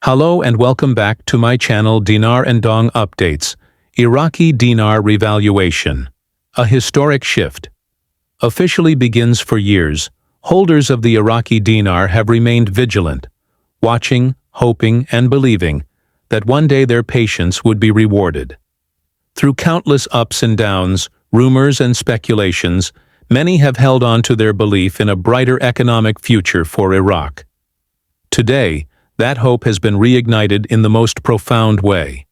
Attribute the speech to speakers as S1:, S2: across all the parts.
S1: Hello and welcome back to my channel Dinar and Dong Updates, Iraqi Dinar Revaluation. A historic shift. Officially begins for years, holders of the Iraqi dinar have remained vigilant, watching, hoping, and believing that one day their patience would be rewarded. Through countless ups and downs, rumors and speculations, many have held on to their belief in a brighter economic future for Iraq. Today, that hope has been reignited in the most profound way.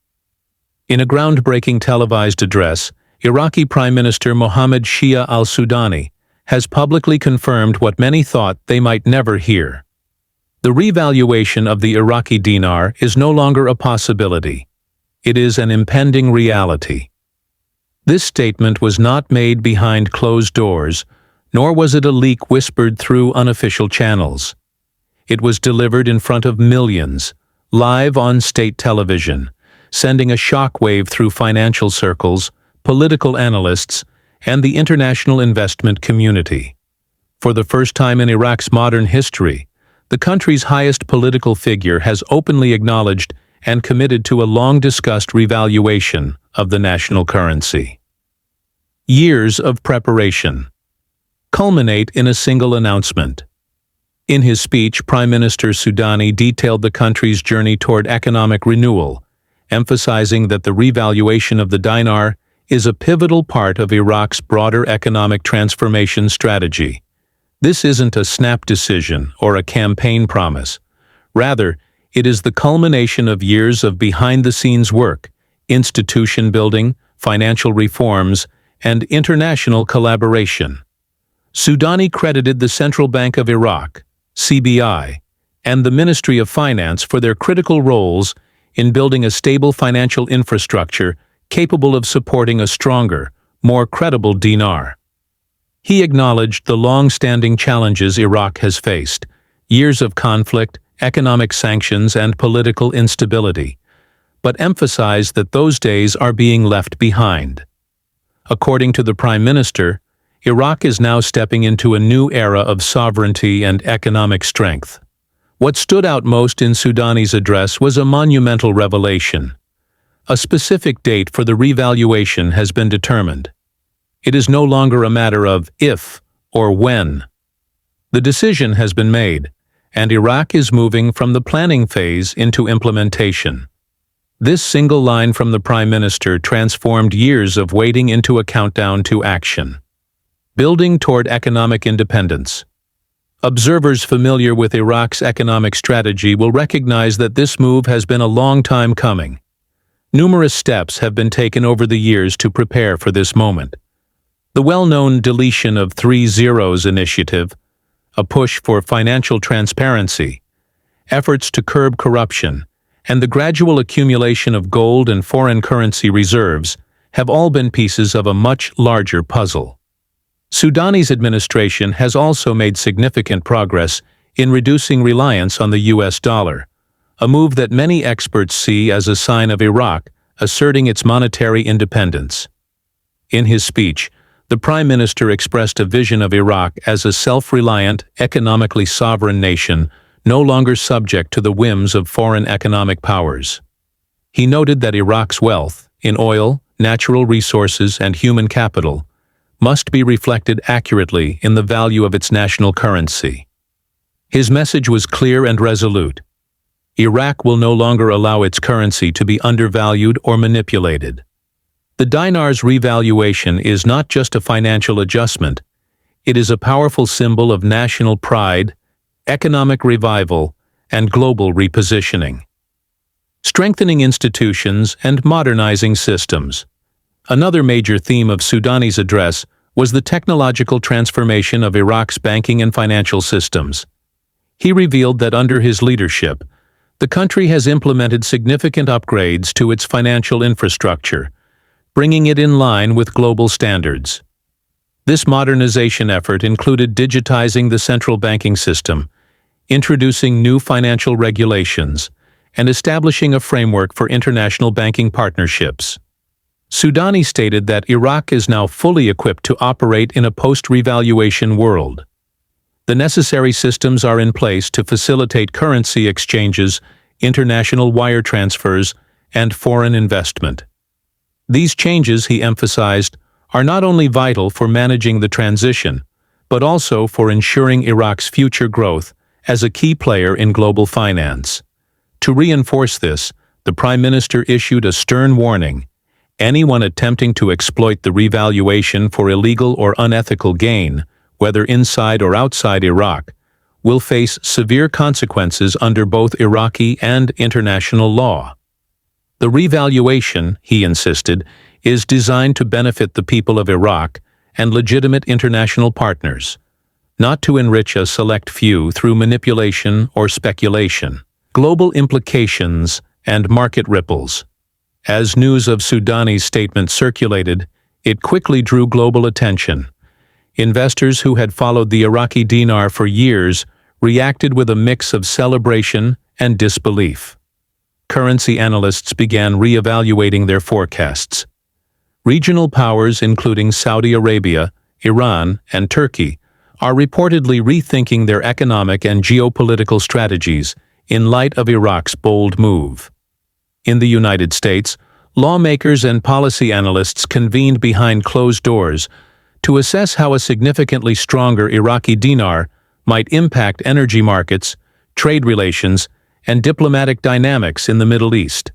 S1: In a groundbreaking televised address, Iraqi Prime Minister Mohammed Shia al-Sudani has publicly confirmed what many thought they might never hear. The revaluation of the Iraqi dinar is no longer a possibility. It is an impending reality. This statement was not made behind closed doors, nor was it a leak whispered through unofficial channels. It was delivered in front of millions, live on state television, sending a shockwave through financial circles, political analysts, and the international investment community. For the first time in Iraq's modern history, the country's highest political figure has openly acknowledged and committed to a long-discussed revaluation of the national currency. Years of preparation culminate in a single announcement. In his speech, Prime Minister Sudani detailed the country's journey toward economic renewal, emphasizing that the revaluation of the dinar is a pivotal part of Iraq's broader economic transformation strategy. This isn't a snap decision or a campaign promise. Rather, it is the culmination of years of behind-the-scenes work, institution building, financial reforms, and international collaboration. Sudani credited the Central Bank of Iraq, CBI, and the Ministry of Finance for their critical roles in building a stable financial infrastructure capable of supporting a stronger, more credible dinar. He acknowledged the long-standing challenges Iraq has faced, years of conflict, economic sanctions, and political instability, but emphasized that those days are being left behind. According to the Prime Minister, Iraq is now stepping into a new era of sovereignty and economic strength. What stood out most in Sudani's address was a monumental revelation. A specific date for the revaluation has been determined. It is no longer a matter of if or when. The decision has been made, and Iraq is moving from the planning phase into implementation. This single line from the Prime Minister transformed years of waiting into a countdown to action. Building toward economic independence. Observers familiar with Iraq's economic strategy will recognize that this move has been a long time coming. Numerous steps have been taken over the years to prepare for this moment. The well-known deletion of 3 zeros initiative, a push for financial transparency, efforts to curb corruption, and the gradual accumulation of gold and foreign currency reserves have all been pieces of a much larger puzzle. Sudani's administration has also made significant progress in reducing reliance on the US dollar, a move that many experts see as a sign of Iraq asserting its monetary independence. In his speech, the Prime Minister expressed a vision of Iraq as a self-reliant, economically sovereign nation, no longer subject to the whims of foreign economic powers. He noted that Iraq's wealth, in oil, natural resources, and human capital, must be reflected accurately in the value of its national currency. His message was clear and resolute. Iraq will no longer allow its currency to be undervalued or manipulated. The dinar's revaluation is not just a financial adjustment, it is a powerful symbol of national pride, economic revival, and global repositioning. Strengthening institutions and modernizing systems. Another major theme of Sudani's address was the technological transformation of Iraq's banking and financial systems. He revealed that under his leadership, the country has implemented significant upgrades to its financial infrastructure, bringing it in line with global standards. This modernization effort included digitizing the central banking system, introducing new financial regulations, and establishing a framework for international banking partnerships. Sudani stated that Iraq is now fully equipped to operate in a post-revaluation world. The necessary systems are in place to facilitate currency exchanges international wire transfers, and foreign investment. These changes, he emphasized, are not only vital for managing the transition, but also for ensuring Iraq's future growth as a key player in global finance. To reinforce this, the Prime Minister issued a stern warning: anyone attempting to exploit the revaluation for illegal or unethical gain, whether inside or outside Iraq, will face severe consequences under both Iraqi and international law. The revaluation, he insisted, is designed to benefit the people of Iraq and legitimate international partners, not to enrich a select few through manipulation or speculation. Global implications and market ripples. As news of Sudani's statement circulated, it quickly drew global attention. Investors who had followed the Iraqi dinar for years reacted with a mix of celebration and disbelief. Currency analysts began re-evaluating their forecasts. Regional powers including Saudi Arabia, Iran, and Turkey are reportedly rethinking their economic and geopolitical strategies in light of Iraq's bold move. In the United States, lawmakers and policy analysts convened behind closed doors to assess how a significantly stronger Iraqi dinar might impact energy markets, trade relations, and diplomatic dynamics in the Middle East.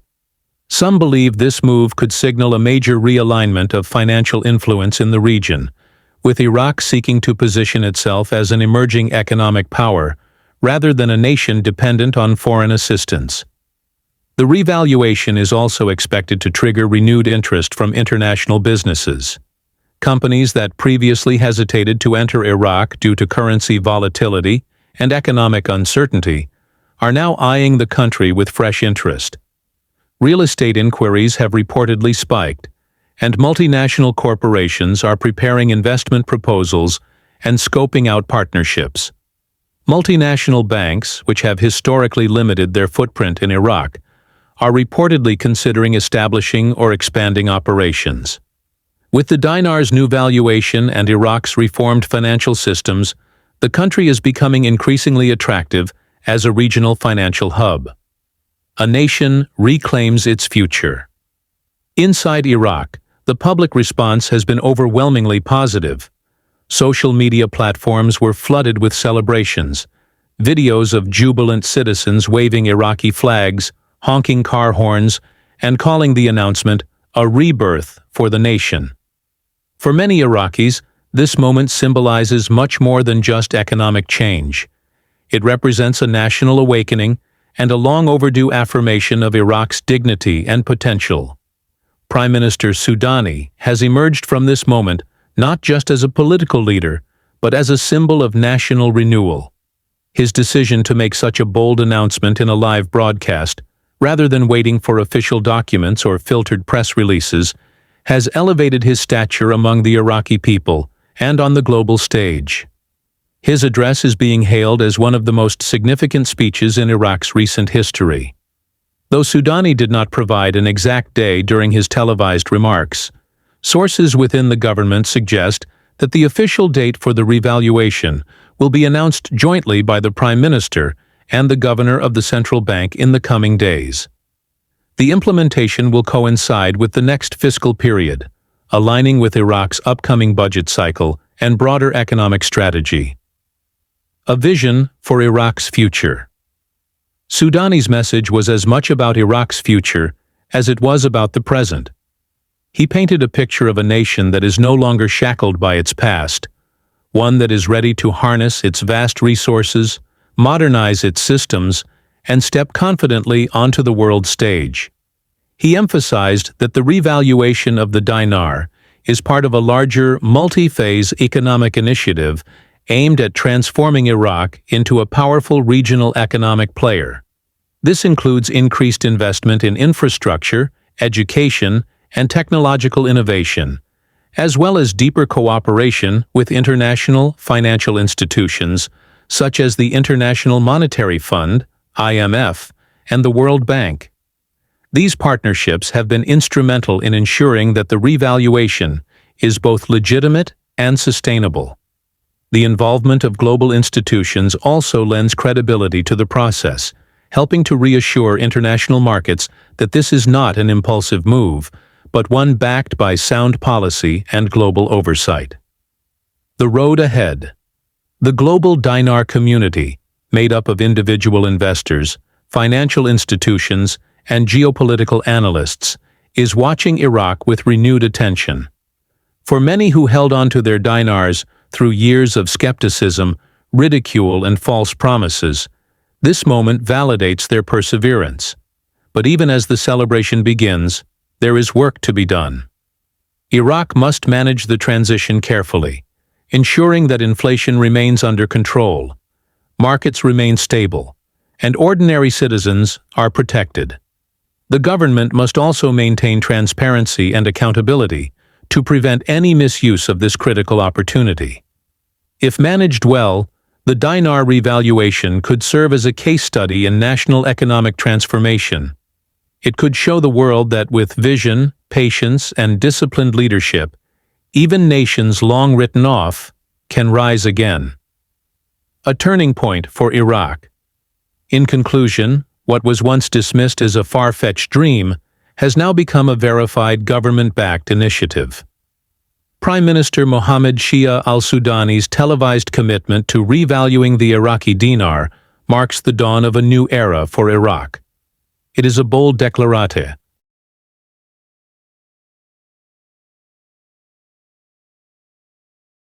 S1: Some believe this move could signal a major realignment of financial influence in the region, with Iraq seeking to position itself as an emerging economic power rather than a nation dependent on foreign assistance. The revaluation is also expected to trigger renewed interest from international businesses. Companies that previously hesitated to enter Iraq due to currency volatility and economic uncertainty are now eyeing the country with fresh interest. Real estate inquiries have reportedly spiked, and multinational corporations are preparing investment proposals and scoping out partnerships. Multinational banks, which have historically limited their footprint in Iraq, are reportedly considering establishing or expanding operations. With the dinar's new valuation and Iraq's reformed financial systems, the country is becoming increasingly attractive as a regional financial hub. A nation reclaims its future. Inside Iraq, the public response has been overwhelmingly positive. Social media platforms were flooded with celebrations, videos of jubilant citizens waving Iraqi flags, honking car horns, and calling the announcement a rebirth for the nation. For many Iraqis, this moment symbolizes much more than just economic change. It represents a national awakening and a long-overdue affirmation of Iraq's dignity and potential. Prime Minister Sudani has emerged from this moment not just as a political leader, but as a symbol of national renewal. His decision to make such a bold announcement in a live broadcast, rather than waiting for official documents or filtered press releases, has elevated his stature among the Iraqi people and on the global stage. His address is being hailed as one of the most significant speeches in Iraq's recent history. Though Sudani did not provide an exact day during his televised remarks, sources within the government suggest that the official date for the revaluation will be announced jointly by the Prime Minister and the Governor of the Central Bank in the coming days. The implementation will coincide with the next fiscal period, aligning with Iraq's upcoming budget cycle and broader economic strategy. A vision for Iraq's future. Sudani's message was as much about Iraq's future as it was about the present. He painted a picture of a nation that is no longer shackled by its past, one that is ready to harness its vast resources, modernize its systems, and step confidently onto the world stage. He emphasized that the revaluation of the dinar is part of a larger, multi-phase economic initiative aimed at transforming Iraq into a powerful regional economic player. This includes increased investment in infrastructure, education, and technological innovation, as well as deeper cooperation with international financial institutions such as the International Monetary Fund, IMF, and the World Bank. These partnerships have been instrumental in ensuring that the revaluation is both legitimate and sustainable. The involvement of global institutions also lends credibility to the process, helping to reassure international markets that this is not an impulsive move, but one backed by sound policy and global oversight. The road ahead. The global dinar community, made up of individual investors, financial institutions, and geopolitical analysts, is watching Iraq with renewed attention. For many who held on to their dinars through years of skepticism, ridicule, and false promises, this moment validates their perseverance. But even as the celebration begins, there is work to be done. Iraq must manage the transition carefully, ensuring that inflation remains under control, markets remain stable, and ordinary citizens are protected. The government must also maintain transparency and accountability to prevent any misuse of this critical opportunity. If managed well, the dinar revaluation could serve as a case study in national economic transformation. It could show the world that with vision, patience, and disciplined leadership, even nations long written off can rise again. A turning point for Iraq. In conclusion, what was once dismissed as a far-fetched dream has now become a verified government-backed initiative. Prime Minister Mohammed Shia al-Sudani's televised commitment to revaluing the Iraqi dinar marks the dawn of a new era for Iraq. It is a bold declaration,